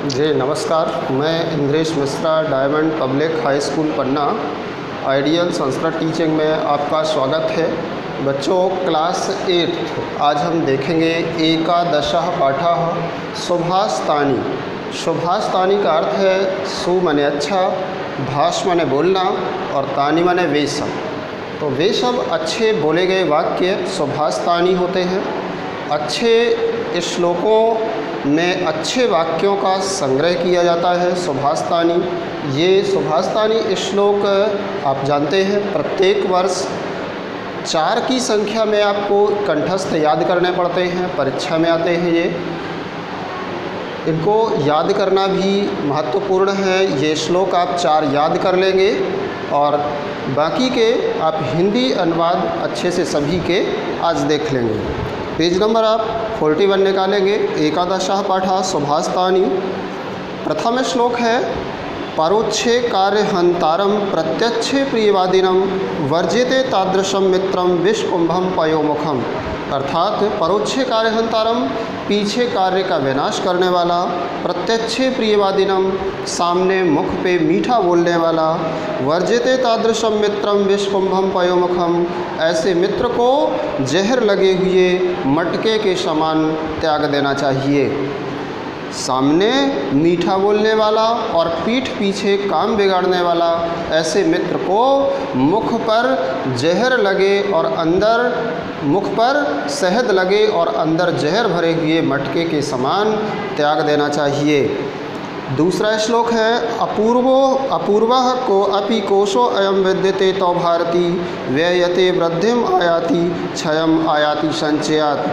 जी नमस्कार, मैं Indresh Mishra, diamond public high school Panna ideal Sanskrit teaching में आपका स्वागत है। बच्चों, क्लास 8 आज हम देखेंगे एकादशः पाठः शुभास्तानी। शुभास्तानी का अर्थ है सु माने अच्छा, भाष माने बोलना और तानी माने वे सब। तो वे सब अच्छे बोले गए वाक्य शुभास्तानी होते हैं। अच्छे श्लोकों में अच्छे वाक्यों का संग्रह किया जाता है शुभास्तानी। ये शुभास्तानी श्लोक आप जानते हैं प्रत्येक वर्ष 4 की संख्या में आपको कंठस्थ याद करने पड़ते हैं, परीक्षा में आते हैं ये। इनको याद करना भी महत्वपूर्ण है। ये श्लोक आप 4 याद कर लेंगे और बाकी के आप हिंदी अनुवाद अच्छे से सभी के आज देख लेंगे। पेज नंबर आप 41 निकालेंगे। एकादशः पाठः शुभास्तानी। प्रथम श्लोक है परोक्षे कार्यहंतारम प्रत्यक्षे प्रियवादिनम वर्जिते तादृशम मित्रम विषकुंभम पयोमुखम। अर्थात परोक्षे कार्यहंतारम, पीछे कार्य का विनाश करने वाला, प्रत्यक्षे प्रियवादिनम, सामने मुख पे मीठा बोलने वाला, वर्जिते तादृशम मित्रम विषकुंभम पयोमुखम, ऐसे मित्र को जहर लगे हुए मटके के समान त्याग देना चाहिए। सामने मीठा बोलने वाला और पीठ पीछे काम बिगाड़ने वाला, ऐसे मित्र को मुख पर जहर लगे और अंदर, मुख पर शहद लगे और अंदर जहर भरे हुए मटके के समान त्याग देना चाहिए। दूसरा श्लोक है अपूर्वः को अपि कोशो अयम विद्यते तो भारती व्ययते वृद्धिम आयाति क्षयम आयाति संचयात।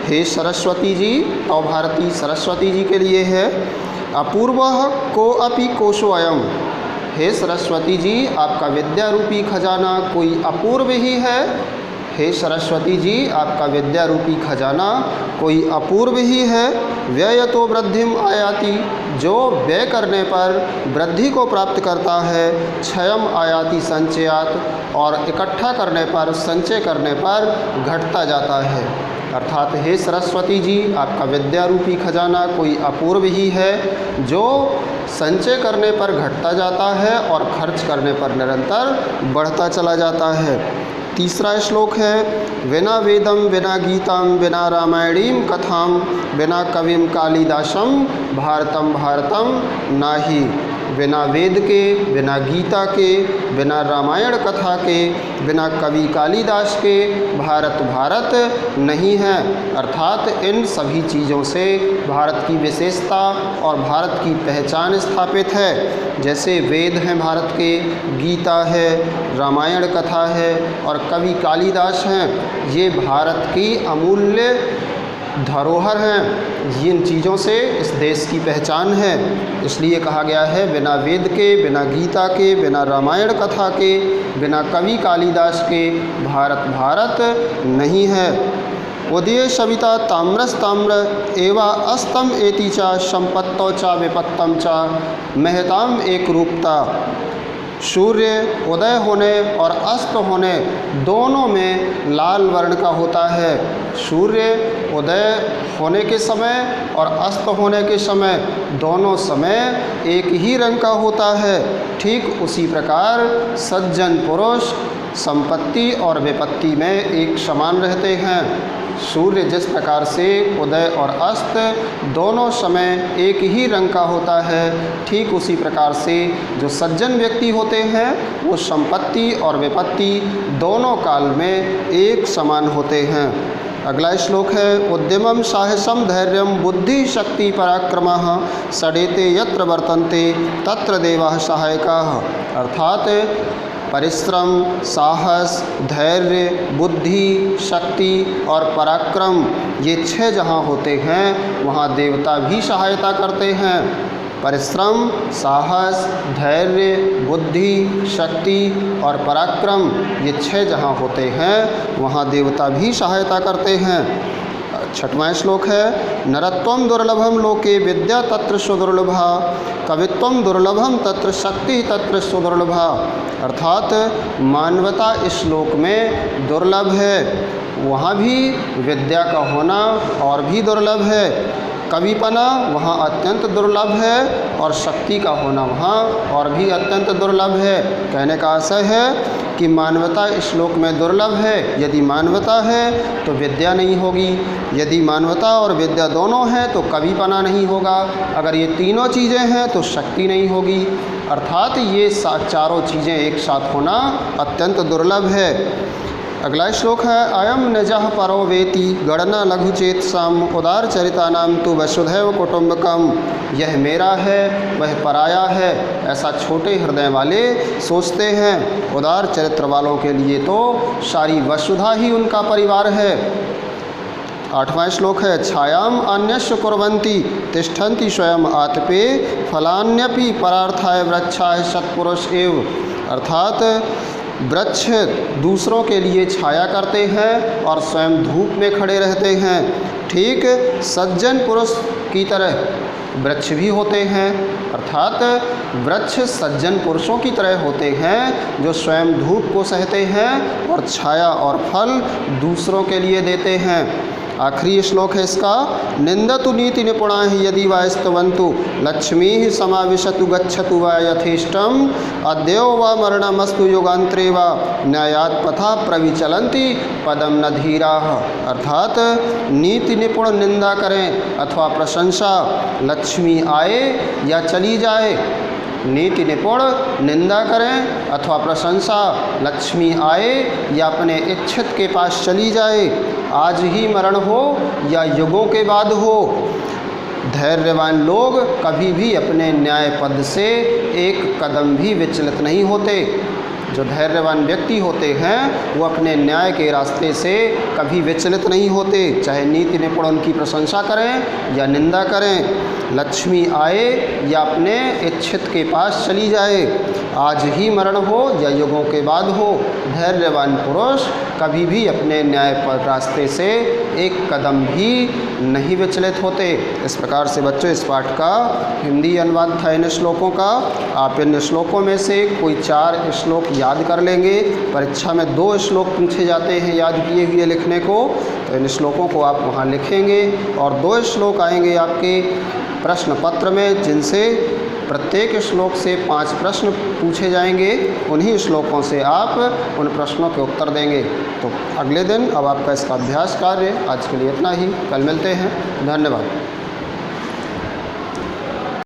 हे सरस्वती जी, तो भारती सरस्वती जी के लिए है। अपूर्वः को अपि कोशो अयम, हे सरस्वती जी आपका विद्या रूपी खजाना कोई अपूर्व ही है। हे सरस्वती जी आपका विद्या रूपी खजाना कोई अपूर्व ही है। व्यय तो वृद्धिम आयाति, जो व्यय करने पर वृद्धि को प्राप्त करता है। क्षयम आयाति संचयात, और इकट्ठा करने पर, संचय करने पर घटता जाता है। अर्थात हे सरस्वती जी आपका विद्या रूपी खजाना कोई अपूर्व ही है, जो संचय करने पर घटता जाता है और खर्च करने पर निरंतर बढ़ता चला जाता है। तीसरा श्लोक है विना वेदम विना गीतम विना रामायणीम कथाम विना कविम कालिदासम भारतम भारतम नाही। बिना वेद के, बिना गीता के, बिना रामायण कथा के, बिना कवि कालिदास के भारत भारत नहीं है। अर्थात इन सभी चीज़ों से भारत की विशेषता और भारत की पहचान स्थापित है। जैसे वेद हैं भारत के, गीता है, रामायण कथा है और कवि कालिदास हैं, ये भारत की अमूल्य धरोहर हैं। इन चीज़ों से इस देश की पहचान है। इसलिए कहा गया है बिना वेद के, बिना गीता के, बिना रामायण कथा के, बिना कवि कालिदास के भारत भारत नहीं है। उदये सविता ताम्रस्ताम्र एवा अस्तम एति चा संपत्तौ चा विपत्तम चा महताम एक रूपता। सूर्य उदय होने और अस्त होने दोनों में लाल वर्ण का होता है। सूर्य उदय होने के समय और अस्त होने के समय दोनों समय एक ही रंग का होता है। ठीक उसी प्रकार सज्जन पुरुष संपत्ति और विपत्ति में एक समान रहते हैं। सूर्य जिस प्रकार से उदय और अस्त दोनों समय एक ही रंग का होता है, ठीक उसी प्रकार से जो सज्जन व्यक्ति होते हैं वो संपत्ति और विपत्ति दोनों काल में एक समान होते हैं। अगला श्लोक है उद्यमम साहसम धैर्यम बुद्धि शक्ति पराक्रमः सडेते यत्र वर्तन्ते तत्र देवाः सहायकाः। अर्थात परिश्रम, साहस, धैर्य, बुद्धि, शक्ति और पराक्रम, ये 6 जहाँ होते हैं वहाँ देवता भी सहायता करते हैं। परिश्रम, साहस, धैर्य, बुद्धि, शक्ति और पराक्रम, ये 6 जहाँ होते हैं वहाँ देवता भी सहायता करते हैं। 6वां श्लोक है नरत्वम दुर्लभम लोके विद्या तत्र सुदुर्लभा कवित्वम दुर्लभम तत्र शक्ति तत्र सुदुर्लभा। अर्थात मानवता इस श्लोक में दुर्लभ है, वहाँ भी विद्या का होना और भी दुर्लभ है। कविपना वहाँ अत्यंत दुर्लभ है और शक्ति का होना वहाँ और भी अत्यंत दुर्लभ है। कहने का आशय है कि मानवता इस श्लोक में दुर्लभ है। यदि मानवता है तो विद्या नहीं होगी, यदि मानवता और विद्या दोनों हैं तो कविपना नहीं होगा, अगर ये तीनों चीज़ें हैं तो शक्ति नहीं होगी। अर्थात ये चारों चीज़ें एक साथ होना अत्यंत दुर्लभ है। अगला श्लोक है अयम निजः परो वेति गणना लघुचेत सम उदार चरिता नाम तु वसुधैव कुटुम्बकम। यह मेरा है वह पराया है, ऐसा छोटे हृदय वाले सोचते हैं। उदार चरित्र वालों के लिए तो सारी वसुधा ही उनका परिवार है। 8वां श्लोक है छायाम अन्यस्य कुर्वन्ति तिष्ठन्ति स्वयं आतपे फलान्यपि परार्थाय वृक्षाय सत्पुरुष एव। अर्थात वृक्ष दूसरों के लिए छाया करते हैं और स्वयं धूप में खड़े रहते हैं। ठीक सज्जन पुरुष की तरह वृक्ष भी होते हैं। अर्थात वृक्ष सज्जन पुरुषों की तरह होते हैं जो स्वयं धूप को सहते हैं और छाया और फल दूसरों के लिए देते हैं। आखिरी श्लोक है इसका निंदतु नीति निपुणा ही यदि वा स्तवन्तु लक्ष्मी ही समाविशतु गच्छतु वा यथेष्टम अद्यो वा मरणमस्तु युगांतरे वा न्यायात पथा प्रविचलन्ति पदम न धीराः। अर्थात नीति निपुण निंदा करें अथवा प्रशंसा, लक्ष्मी आए या चली जाए। नीति निपुण निंदा करें अथवा प्रशंसा, लक्ष्मी आए या अपने इच्छित के पास चली जाए, आज ही मरण हो या युगों के बाद हो। धैर्यवान लोग कभी भी अपने न्याय पद से एक कदम भी विचलित नहीं होते। जो धैर्यवान व्यक्ति होते हैं वो अपने न्याय के रास्ते से कभी विचलित नहीं होते, चाहे नीति निपुण उनकी प्रशंसा करें या निंदा करें। लक्ष्मी आए या अपने इच्छित के पास चली जाए, आज ही मरण हो या युगों के बाद हो, धैर्यवान पुरुष कभी भी अपने न्याय पर रास्ते से एक कदम भी नहीं विचलित होते। इस प्रकार से बच्चों इस पाठ का हिंदी अनुवाद था इन श्लोकों का। आप इन श्लोकों में से कोई 4 श्लोक याद कर लेंगे। परीक्षा में 2 श्लोक पूछे जाते हैं याद किए हुए लिखने को, तो इन श्लोकों को आप वहाँ लिखेंगे और 2 श्लोक आएंगे आपके प्रश्न पत्र में जिनसे प्रत्येक श्लोक से 5 प्रश्न पूछे जाएंगे। उन्हीं श्लोकों से आप उन प्रश्नों के उत्तर देंगे। तो अगले दिन अब आपका इसका अभ्यास कार्य। आज के लिए इतना ही, कल मिलते हैं। धन्यवाद।